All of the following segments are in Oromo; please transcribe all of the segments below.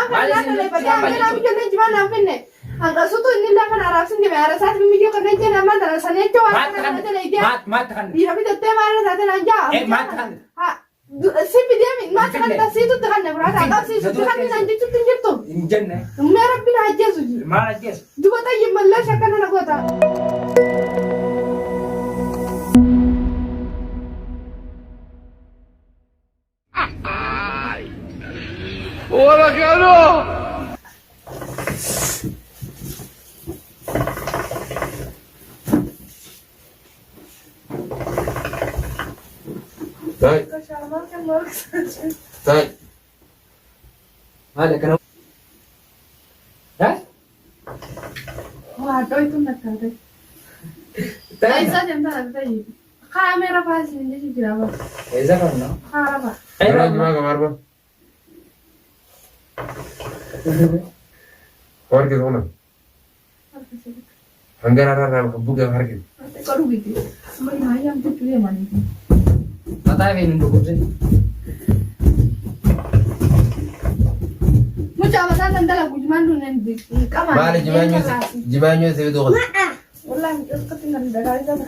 Maal isin Angkasutu ini lah kan Arab sendiri ada saat video kerja jangan mana sana itu ada lagi mat kan dia bisa tema ada aja mat kan si video min mat kan tas itu tekan ya berada atau si itu kan nanti itu tinggal tuh injen nih merah bin aja suji mana aja dua tadi malah siapa nak kota Hola, Carlos. Tay. Tay. ada kenapa Hah? wah itu nak ada Aisyah jangan ada tadi kamera pas ini jadi berapa Aisyah kan no apa Mana gimana kamar bang? Kamar kita mana? Hanggar ada buka kamar kita. kalau begitu semua ayam tuh dia mana mata ini dulu sih Mucha batata ndala kujmandu nendi kama Mali jimanyo se itu. wallahi ketinggalan dari sana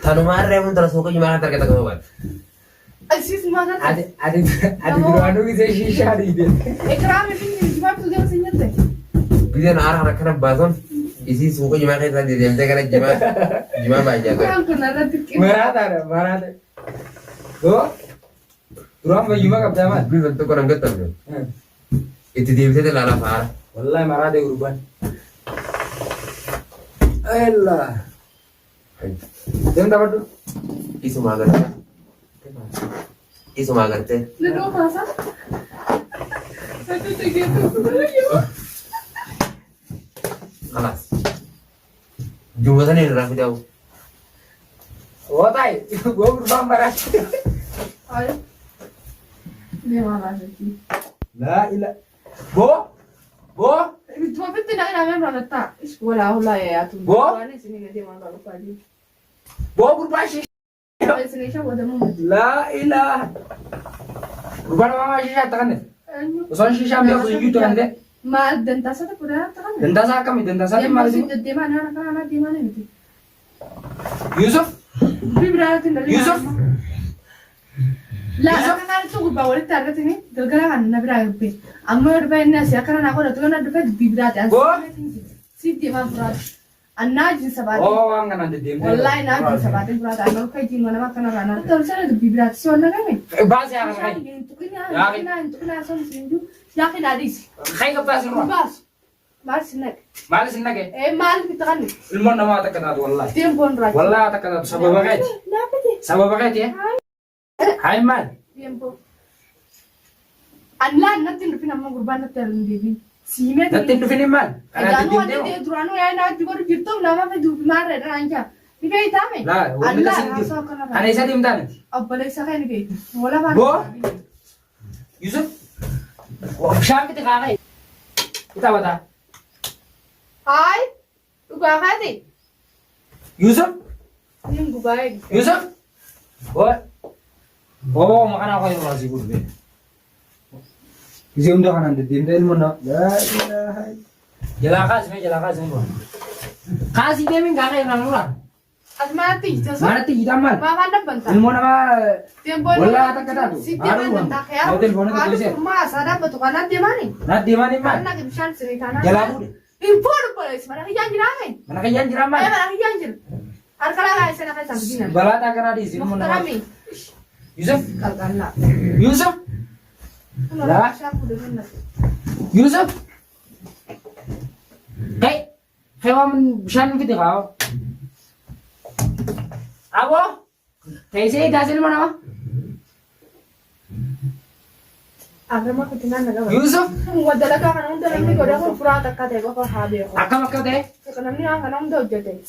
Tanu marre mun terus ko jimana tar kita kawan. asis magan ada dulu bisa shisha di dia ikram ini jumap tuh dia senyate Bidan arah nak kena bazon. Isi suku jimana kita di dia cara jima baja tu. kurang kenal tuh marah go Turam baju mak apa zaman Bidan tu korang getar tu. Itu dia bisa lala far. wallahi marah deh urban Allah jam dapat tuh Isu magar. Isu magar te. Ledo masa satu tiga tuh Alas. Jumpa sana ni rafi tahu. oh tay gua urban marah ayo dia mana sih la ila bo itu apa tuh nak nama mana tak sekolah ulah ya tuh Bo? ini sini dia mana lupa dia bo urban shisha sini siapa ada mau la ilaha urban mama shisha takan deh ayo usan shisha ambil aku gitu kan deh mal dan tasa tuh kuda tangan dentasa kami dentasa di mana sih di mana anak di mana itu Yusuf Vibrate dari Yusuf La kan itu gua bawa tarik ini delgara kan na vibrate amma urba inna si akara na ko to na urba vibrate an Bo? si di ma vibrate anna jin sabati oh ang nan de dem wallahi na jin sabati vibrate an ko jin mana makana rana to sana de vibrate so na kan bas ya kan tukina son sinju yakin adis khay ka bas ro bas sinak mal sin nage mal bitakan ilmon na mata kana wallahi tiempon raj wallahi ta kana sababa kay ya hay mal tiempo anla natin rupina mo gurbana tarin bibi sime natin do fini mal kana Anu de ada duranu ya na juga gitu nama pe du mare ranja ni kai tame la wala sin di ana isa dim tan abale sa kai ni kai wala ba Bo? Yusuf sham kita kaya kita bata hai tu ga khati Yusuf nim gubai Yusuf oh makan ako yung mga siguro din kasi undo ka nandun din dahil mo na la ilaha jalakas mo kasi namin kakay ng lulang asmati jasa mana ti kita mal ma kana banta ilmo na ba tiempo wala ta kada si tiempo banta kaya hotel phone ko kasi kasi ma sada betu kana dia mani na di mani mal kana ke bishan sini kana jalabu impor polis mana ke janji ramen mana kayan jiram mal mana ke janji har kala ga sana kai sabdina balata kana di ilmo na muhtarami Yusuf kalkala Yusuf la shafu dengan Yusuf kay man shan video ka abo कैसे दासिल मनावा agar mah ketinggalan naga Yusuf wadala ka kanang dalam ni koda ko pura takka te ko habe ko akam akate kanang ni ang kanang do jete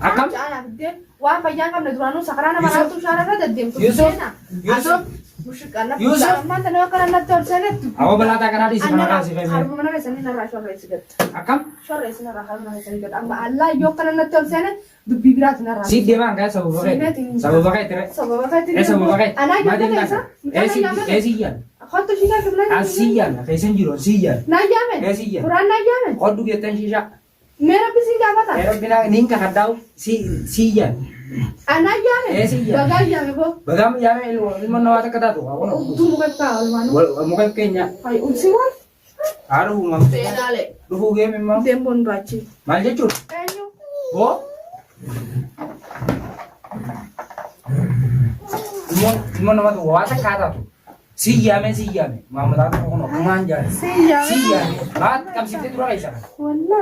akam ana de wa pa yang kam na duranu sakarana mana tu shara na de dem ko Yusuf Mushukana. Yusuf. Manta nama kana torsenet. Awwa balata kana di sana kasih kayak Harus mana kesana nara shorre sigat. akam Shorre sini nara harus mana sigat. Amma Allah yo kana torsenet du bibrat nara. si dia mah kayak sabu pakai tere Sababa kati. sabu pakai Ana yo madin kana kasa isa. siyan Khatto shika kemana? asiyan kayak senjiro siyan Na yamen. siyan Quran na yamen. kodu dia tan shisha Mera bisinga bata. pero bina ninka kadau siyan Ana yamen. siyan Baga yamen bo. bagam ya me ilmu nawata kata tuh aku Tu mo kata almanu. muka kenya Ay unsiwan. haru mam Pedale. duhu game mam Dembon bachi. malje chur Enyo. oh ilmu nawata wata kata tuh siyan mama tahu kono kumanja Siya. siyan mat kam sipte dura kaisa Wala.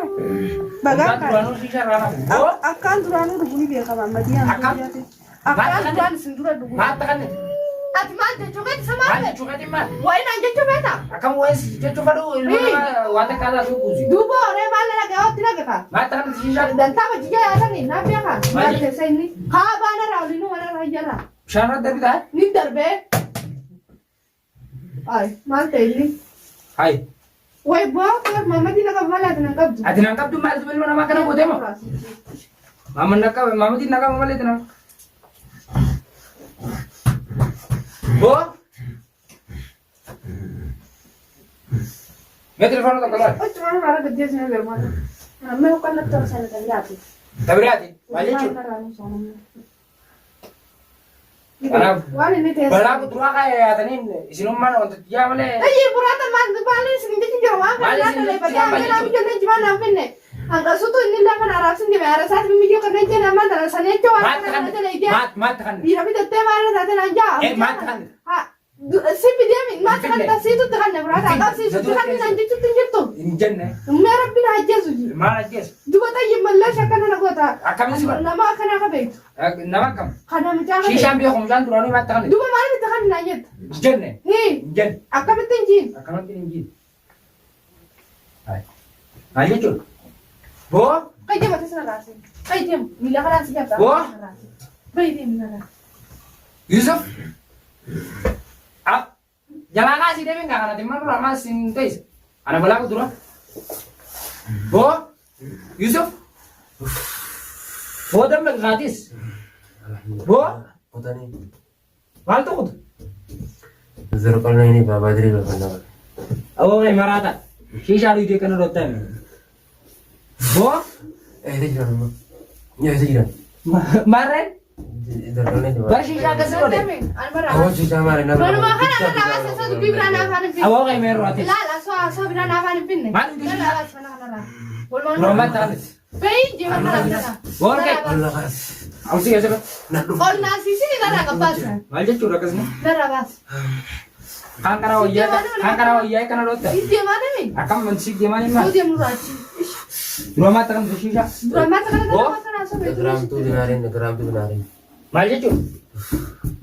baga Baga dura no shisha rana oh akan duranu duguni biya kama madiyan. Akan? Akan duran sindura duguni. mat kan Ati mante choket sama. mat chuka di mat Wai na je chobeta. akam wes chuka do ilmu wata kata tuh kuzi Dubo re bale la ga otira ga ka. mat kan shisha Dan tama jiga ya ni na biya ka. Mali. Mali sai ni. Ha bana rawli no wala rajara. shana dari dah Ni darbe. Ay, mante ili. hai Wai bo ko mama di na ka bala na ka. ati nangkap tuh mat ilmu nama kana bote mo mama di nakap mama itu na bo me telepon to keluar Oh, cuma mara ga dia sini be mana. Na me ko na tor sana ta liati. tapi hati malje chur Arab. Wani ni te. bala aku tuh kayak tadi isinum mana untuk dia male Ay, purata man bale sini ke jawa ka Bale na sini le ke ba jawa, ya na bi jone jima na pinne. Angka sutu ni la kana arab sini be ara sat bi mi jo kana jena man dara sane to wa mat kana kan na le dia. mat kan Bira bi te mara na te na ja. mat kan Ha. Si bi dia mi mat kan ta si tu te kan na purata. Ka si tu kan na ji tu tu. injen ne Mera bi na jesu ji. mana jes Duba ta yimalla shakana na gota. akam sih Na ma kana ka be. nama kam Kana mi ta ka. shisha bi ko jan turani mat kan Duba mara bi ta kan na yet. injen ne Hey, injen akabe tenjin. akan nanti injen hai malje chur bo Kay dem atas na rasi. Kay dem, mila ka rasi jata. Wah. Bay dem na. Yusuf ah jangan kasih dia enggak karena timur ramah sintes anak balaku turun bo Yusuf bo dem gratis bo पता नहीं hal tuh जरूर करना ही नहीं बाबा दरी का करना oh kayak marata shisha lu dia kena rotan bo ऐसे जाना ये ऐसे जाना maren इधर करने दो bar shisha ke sini Almara. वो चीज़ हमारे ना Mana makana na rasi sa bibra na fa na. oh kayak merotis La la so bibra na fa na pinne. Mana di La la sana na. Bol mo. romat tan Bay dem na na. bo kayak अल्लाह का aku sih ya ना Ol na sisi ni dara ka pasa. malje chur ke sini Dara bas. kan karena oh iya kan rotan Ide mana mi? akan mensik gimana mah Ko dem rachi. romat tan shisha Dura mata kana Oh. na so be. ग्राम तू दिनारे न ग्राम तू दिनारे malje chur